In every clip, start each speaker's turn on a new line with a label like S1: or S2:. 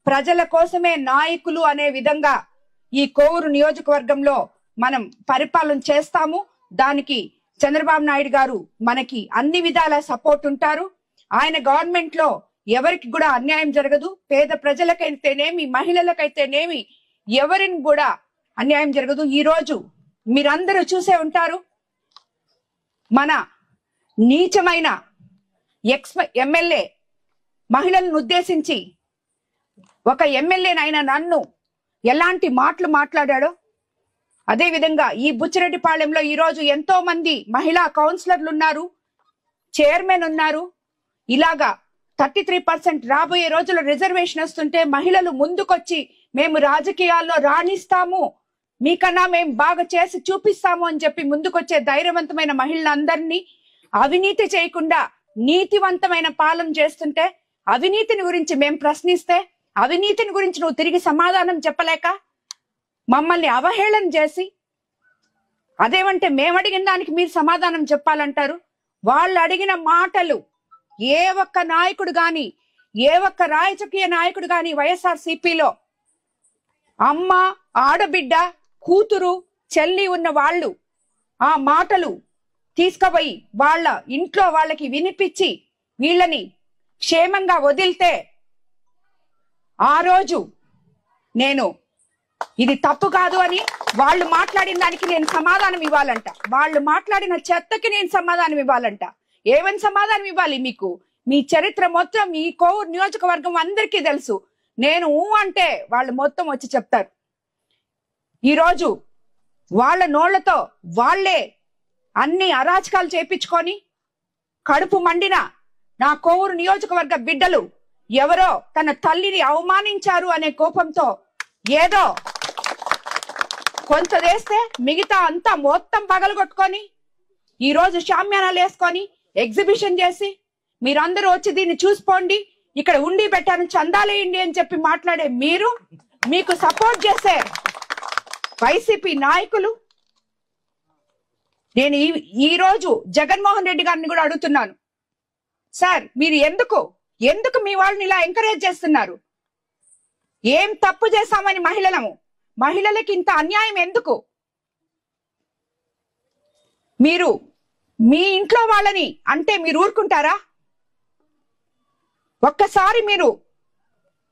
S1: ప్రజల కోసమే నాయకులు అనే విధంగా ఈ కోవూరు నియోజకవర్గంలో మనం పరిపాలన చేస్తాము. దానికి చంద్రబాబు నాయుడు గారు మనకి అన్ని విధాల సపోర్ట్ ఉంటారు. ఆయన గవర్నమెంట్ లో ఎవరికి కూడా అన్యాయం జరగదు. పేద ప్రజలకైతేనేమి, మహిళలకైతేనేమి ఎవరిని కూడా అన్యాయం జరగదు. ఈ రోజు మీరందరూ చూసే ఉంటారు, మన నీచమైన ఎమ్మెల్యే మహిళలను ఉద్దేశించి ఒక ఎమ్మెల్యేనైనా నన్ను ఎలాంటి మాటలు మాట్లాడాడో, అదే విధంగా ఈ బుచ్చిరెడ్డిపాళెంలో ఈ రోజు ఎంతో మంది మహిళా కౌన్సిలర్లు ఉన్నారు, చైర్మన్ ఉన్నారు. ఇలాగా 33% రాబోయే రోజుల్లో రిజర్వేషన్ వస్తుంటే మహిళలు ముందుకొచ్చి మేము రాజకీయాల్లో రాణిస్తాము, మీకన్నా మేము బాగా చేసి చూపిస్తాము అని చెప్పి ముందుకొచ్చే ధైర్యవంతమైన మహిళలందరినీ అవినీతి చేయకుండా నీతివంతమైన పాలన చేస్తుంటే, అవినీతిని గురించి మేము ప్రశ్నిస్తే అవినీతిని గురించి నువ్వు తిరిగి సమాధానం చెప్పలేక మమ్మల్ని అవహేళన చేసి, అదేమంటే మేము అడిగిన దానికి మీరు సమాధానం చెప్పాలంటారు. వాళ్ళు అడిగిన మాటలు ఏ ఒక్క నాయకుడు గాని, ఏ ఒక్క రాజకీయ నాయకుడు గాని వైఎస్ఆర్సీపీలో అమ్మ, ఆడబిడ్డ, కూతురు, చెల్లి ఉన్న వాళ్ళు ఆ మాటలు తీసుకుపోయి వాళ్ళ ఇంట్లో వాళ్ళకి వినిపించి వీళ్ళని క్షేమంగా వదిలితే ఆ రోజు నేను ఇది తప్పు కాదు అని వాళ్ళు మాట్లాడిన దానికి నేను సమాధానం ఇవ్వాలంట. వాళ్ళు మాట్లాడిన చెత్తకి నేను సమాధానం ఇవ్వాలంట. ఏమని సమాధానం ఇవ్వాలి? మీకు మీ చరిత్ర మొత్తం ఈ కోవూరు నియోజకవర్గం అందరికీ తెలుసు. నేను అంటే వాళ్ళు మొత్తం వచ్చి చెప్తారు. ఈరోజు వాళ్ళ నోళ్లతో వాళ్లే అన్ని అరాచకాలు చేపించుకొని కడుపు మండిన నా కోవూరు నియోజకవర్గ బిడ్డలు ఎవరో తన తల్లిని అవమానించారు అనే కోపంతో ఏదో కొంత వేస్తే మిగతా అంతా మొత్తం పగలగొట్టుకొని ఈ రోజు షామ్యానాలు వేసుకొని ఎగ్జిబిషన్ చేసి మీరందరూ వచ్చి దీన్ని చూసుకోండి, ఇక్కడ ఉండి పెట్టాను, చందాలేయండి అని చెప్పి మాట్లాడే మీరు, మీకు సపోర్ట్ చేసే వైసీపీ నాయకులు, నేను ఈ రోజు జగన్మోహన్ రెడ్డి గారిని కూడా అడుగుతున్నాను, సార్ మీరు ఎందుకు మీ వాళ్ళని ఇలా ఎంకరేజ్ చేస్తున్నారు? ఏం తప్పు చేశామని మహిళలకి ఇంత అన్యాయం ఎందుకు? మీరు మీ ఇంట్లో వాళ్ళని అంటే మీరు ఊరుకుంటారా? ఒక్కసారి మీరు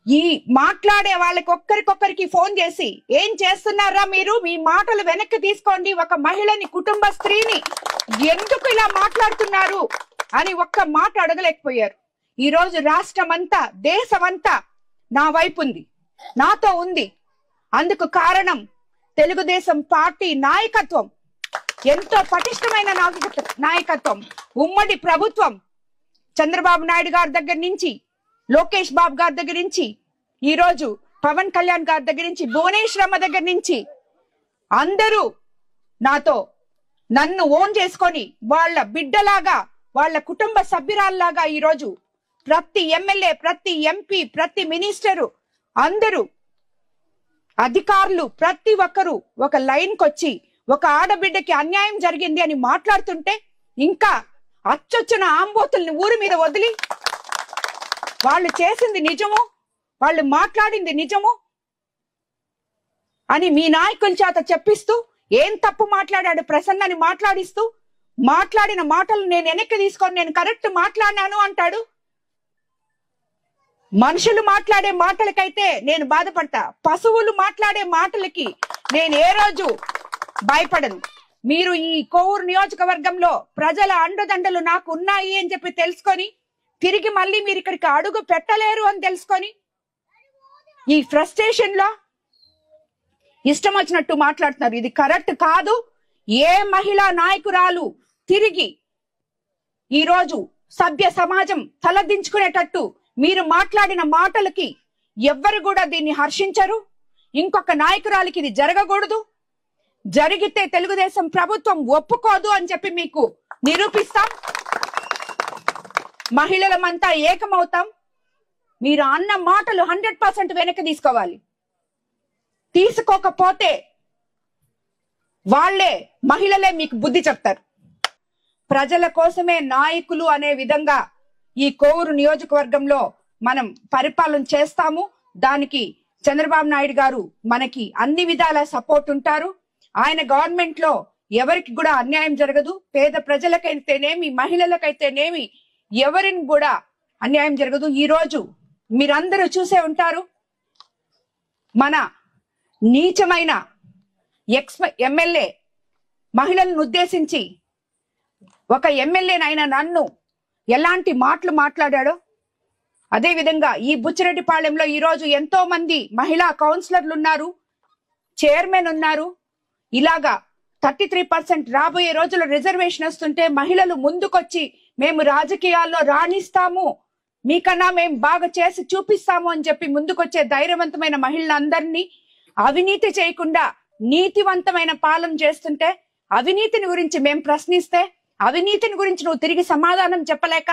S1: ఈ మాట్లాడే వాళ్ళకి ఒక్కరికొక్కరికి ఫోన్ చేసి ఏం చేస్తున్నారా మీరు, మీ మాటలు వెనక్కి తీసుకోండి, ఒక మహిళని, కుటుంబ స్త్రీని ఎందుకు ఇలా మాట్లాడుతున్నారు అని ఒక్క మాట అడగలేకపోయారు. ఈ రోజు రాష్ట్రమంతా, దేశమంతా నా వైపు ఉంది, నాతో ఉంది. అందుకు కారణం తెలుగుదేశం పార్టీ నాయకత్వం, ఎంతో పటిష్టమైన నాయకత్వం, ఉమ్మడి ప్రభుత్వం. చంద్రబాబు నాయుడు గారి దగ్గర నుంచి, లోకేష్ బాబు గారి దగ్గర నుంచి, ఈ రోజు పవన్ కళ్యాణ్ గారి దగ్గర నుంచి, భువనేశ్వరమ్మ దగ్గర నుంచి అందరూ నన్ను ఓన్ చేసుకొని వాళ్ళ బిడ్డలాగా, వాళ్ళ కుటుంబ సభ్యురాల్లాగా ఈ రోజు ప్రతి ఎమ్మెల్యే, ప్రతి ఎంపీ, ప్రతి మినిస్టరు, అందరూ అధికారులు ప్రతి ఒక్కరూ ఒక లైన్ కొచ్చి ఒక ఆడబిడ్డకి అన్యాయం జరిగింది అని మాట్లాడుతుంటే ఇంకా అచ్చొచ్చిన ఆంబోతుల్ని ఊరి మీద వదిలి వాళ్ళు చేసింది నిజము, వాళ్ళు మాట్లాడింది నిజము అని మీ నాయకుల చేత చెప్పిస్తూ, ఏం తప్పు మాట్లాడాడు ప్రసన్నని మాట్లాడిస్తూ, మాట్లాడిన మాటలు నేను వెనక్కి తీసుకొని నేను కరెక్ట్ మాట్లాడినాను అంటాడు. మనుషులు మాట్లాడే మాటలకైతే నేను బాధపడతా, పశువులు మాట్లాడే మాటలకి నేను ఏ రోజు భయపడను. మీరు ఈ కోవూరు నియోజకవర్గంలో ప్రజల అండదండలు నాకు ఉన్నాయి అని చెప్పి తెలుసుకొని తిరిగి మళ్ళీ మీరు ఇక్కడికి అడుగు పెట్టలేరు అని తెలుసుకొని ఈ ఫ్రస్ట్రేషన్ లో ఇష్టం వచ్చినట్టు మాట్లాడుతున్నారు. ఇది కరెక్ట్ కాదు. ఏ మహిళా నాయకురాలు తిరిగి ఈ రోజు సభ్య సమాజం తలదించుకునేటట్టు మీరు మాట్లాడిన మాటలకి ఎవ్వరు కూడా దీన్ని హర్షించరు. ఇంకొక నాయకురాలికి ఇది జరగకూడదు. జరిగితే తెలుగుదేశం ప్రభుత్వం ఒప్పుకోదు అని చెప్పి మీకు నిరూపిస్తాం. మహిళలమంతా ఏకమవుతాం. మీరు అన్న మాటలు 100% వెనక్కి తీసుకోవాలి. తీసుకోకపోతే వాళ్లే, మహిళలే మీకు బుద్ధి చెప్తారు. ప్రజల కోసమే నాయకులు అనే విధంగా ఈ కోవూరు నియోజకవర్గంలో మనం పరిపాలన చేస్తాము. దానికి చంద్రబాబు నాయుడు గారు మనకి అన్ని విధాల సపోర్ట్ ఉంటారు. ఆయన గవర్నమెంట్ లో ఎవరికి కూడా అన్యాయం జరగదు. పేద ప్రజలకైతేనేమి, మహిళలకైతేనేమి ఎవరిని కూడా అన్యాయం జరగదు. ఈ రోజు మీరందరూ చూసే ఉంటారు, మన నీచమైన ఎమ్మెల్యే మహిళలను ఉద్దేశించి ఒక ఎమ్మెల్యేనైనా నన్ను ఎలాంటి మాటలు మాట్లాడాడో, అదే విధంగా ఈ బుచ్చిరెడ్డిపాళెంలో ఈ రోజు ఎంతో మంది మహిళా కౌన్సిలర్లు ఉన్నారు, చైర్మన్ ఉన్నారు. ఇలాగా 33% రాబోయే రోజుల్లో రిజర్వేషన్ వస్తుంటే మహిళలు ముందుకొచ్చి మేము రాజకీయాల్లో రాణిస్తాము, మీకన్నా మేము బాగా చేసి చూపిస్తాము అని చెప్పి ముందుకొచ్చే ధైర్యవంతమైన మహిళలందరినీ అవినీతి చేయకుండా నీతివంతమైన పాలన చేస్తుంటే, అవినీతిని గురించి మేము ప్రశ్నిస్తే అవినీతిని గురించి నువ్వు తిరిగి సమాధానం చెప్పలేక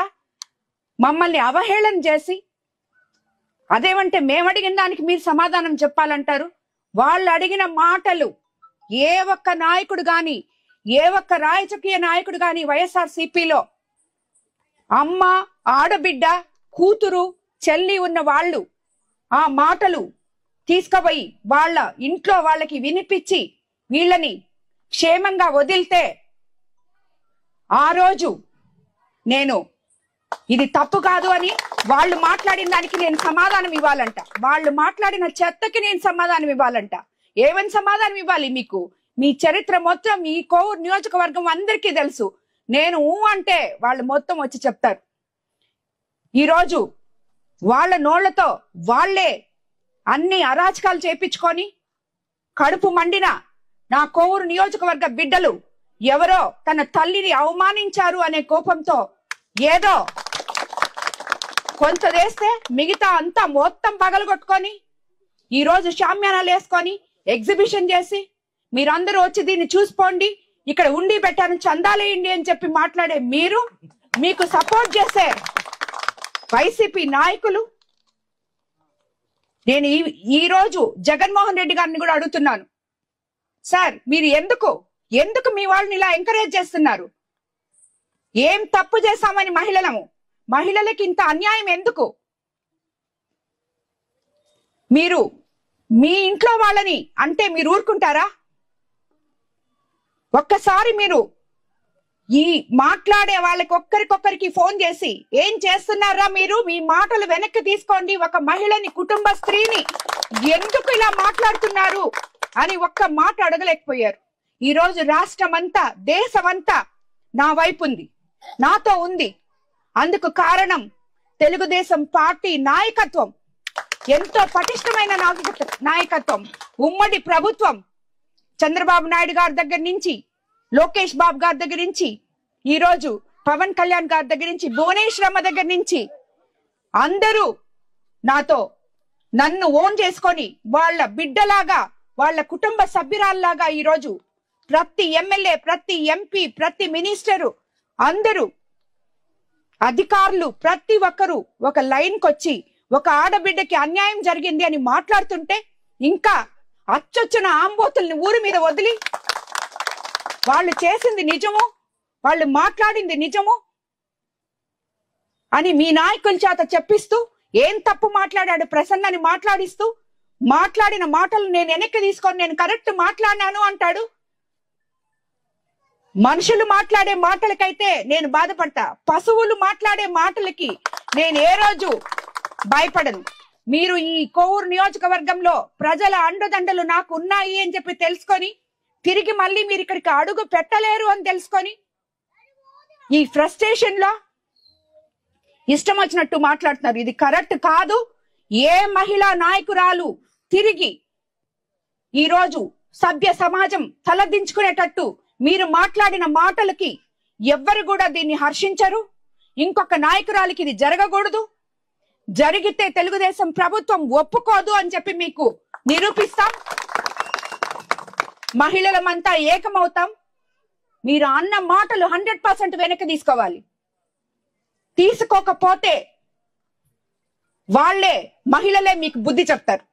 S1: మమ్మల్ని అవహేళన చేసి, అదేమంటే మేము అడిగిన దానికి మీరు సమాధానం చెప్పాలంటారు. వాళ్ళు అడిగిన మాటలు ఏ ఒక్క నాయకుడు గాని, ఏ ఒక్క రాజకీయ నాయకుడు గాని వైఎస్ఆర్సీపీలో అమ్మ, ఆడబిడ్డ, కూతురు, చెల్లి ఉన్న వాళ్ళు ఆ మాటలు తీసుకుపోయి వాళ్ళ ఇంట్లో వాళ్ళకి వినిపించి వీళ్ళని క్షేమంగా వదిలితే ఆ రోజు నేను ఇది తప్పు కాదు అని వాళ్ళు మాట్లాడిన దానికి నేను సమాధానం ఇవ్వాలంట. వాళ్ళు మాట్లాడిన చెత్తకి నేను సమాధానం ఇవ్వాలంట. ఏమని సమాధానం ఇవ్వాలి? మీకు మీ చరిత్ర మొత్తం ఈ కోవూరు నియోజకవర్గం అందరికీ తెలుసు. నేను అంటే వాళ్ళు మొత్తం వచ్చి చెప్తారు. ఈరోజు వాళ్ళ నోళ్లతో వాళ్లే అన్ని అరాచకాలు చేపించుకొని కడుపు మండిన నా కోవూరు నియోజకవర్గ బిడ్డలు ఎవరో తన తల్లిని అవమానించారు అనే కోపంతో ఏదో కొంత వేస్తే మిగతా అంతా మొత్తం పగలగొట్టుకొని ఈ రోజు షామ్యానాలు వేసుకొని ఎగ్జిబిషన్ చేసి మీరందరూ వచ్చి దీన్ని చూసిపోండి, ఇక్కడ ఉండి పెట్టాను, చందాలేయండి అని చెప్పి మాట్లాడే మీరు, మీకు సపోర్ట్ చేసే వైసీపీ నాయకులు, నేను ఈ రోజు జగన్మోహన్ రెడ్డి గారిని కూడా అడుగుతున్నాను, సార్ మీరు ఎందుకు మీ వాళ్ళని ఇలా ఎంకరేజ్ చేస్తున్నారు? ఏం తప్పు చేశామని మహిళలకి ఇంత అన్యాయం ఎందుకు? మీరు మీ ఇంట్లో వాళ్ళని అంటే మీరు ఊరుకుంటారా? ఒక్కసారి మీరు ఈ మాట్లాడే వాళ్ళకి ఒక్కరికొక్కరికి ఫోన్ చేసి ఏం చేస్తున్నారా మీరు, మీ మాటలు వెనక్కి తీసుకోండి, ఒక మహిళని, కుటుంబ స్త్రీని ఎందుకు ఇలా మాట్లాడుతున్నారు అని ఒక్క మాట అడగలేకపోయారు. ఈ రోజు రాష్ట్రం అంతా, దేశమంతా నా వైపు ఉంది, నాతో ఉంది. అందుకు కారణం తెలుగుదేశం పార్టీ నాయకత్వం, ఎంతో పటిష్టమైన నాయకత్వం, ఉమ్మడి ప్రభుత్వం. చంద్రబాబు నాయుడు గారి దగ్గర నుంచి, లోకేష్ బాబు గారి దగ్గర నుంచి, ఈ రోజు పవన్ కళ్యాణ్ గారి దగ్గర నుంచి, భువనేశ్వరమ్మ దగ్గర నుంచి అందరూ నన్ను ఓన్ చేసుకొని వాళ్ళ బిడ్డలాగా, వాళ్ళ కుటుంబ సభ్యురాల్లాగా ఈ రోజు ప్రతి ఎమ్మెల్యే, ప్రతి ఎంపీ, ప్రతి మినిస్టరు, అందరూ అధికారులు ప్రతి ఒక్కరూ ఒక లైన్కి వచ్చి ఒక ఆడబిడ్డకి అన్యాయం జరిగింది అని మాట్లాడుతుంటే ఇంకా అచ్చొచ్చిన ఆంబోతుల్ని ఊరి మీద వదిలి వాళ్ళు చేసింది నిజము, వాళ్ళు మాట్లాడింది నిజము అని మీ నాయకుల చేత చెప్పిస్తూ, ఏం తప్పు మాట్లాడాడు ప్రసన్నని మాట్లాడిస్తూ, మాట్లాడిన మాటలు నేను వెనక్కి తీసుకొని నేను కరెక్ట్ మాట్లాడినాను అంటాడు. మనుషులు మాట్లాడే మాటలకైతే నేను బాధపడతా, పశువులు మాట్లాడే మాటలకి నేను ఏ రోజు భయపడను. మీరు ఈ కోవూరు నియోజకవర్గంలో ప్రజల అండదండలు నాకు ఉన్నాయి అని చెప్పి తెలుసుకొని తిరిగి మళ్ళీ మీరు ఇక్కడికి అడుగు పెట్టలేరు అని తెలుసుకొని ఈ ఫ్రస్ట్రేషన్ లో ఇష్టం వచ్చినట్టు మాట్లాడుతున్నారు. ఇది కరెక్ట్ కాదు. ఏ మహిళా నాయకురాలు తిరిగి ఈ రోజు సభ్య సమాజం తలదించుకునేటట్టు మీరు మాట్లాడిన మాటలకి ఎవ్వరు కూడా దీన్ని హర్షించరు. ఇంకొక నాయకురాలికి ఇది జరగకూడదు. జరిగితే తెలుగుదేశం ప్రభుత్వం ఒప్పుకోదు అని చెప్పి మీకు నిరూపిస్తాం. మహిళలమంతా ఏకమవుతాం. మీరు అన్న మాటలు 100% వెనక్కి తీసుకోవాలి. తీసుకోకపోతే మహిళలే మీకు బుద్ధి చెప్తారు.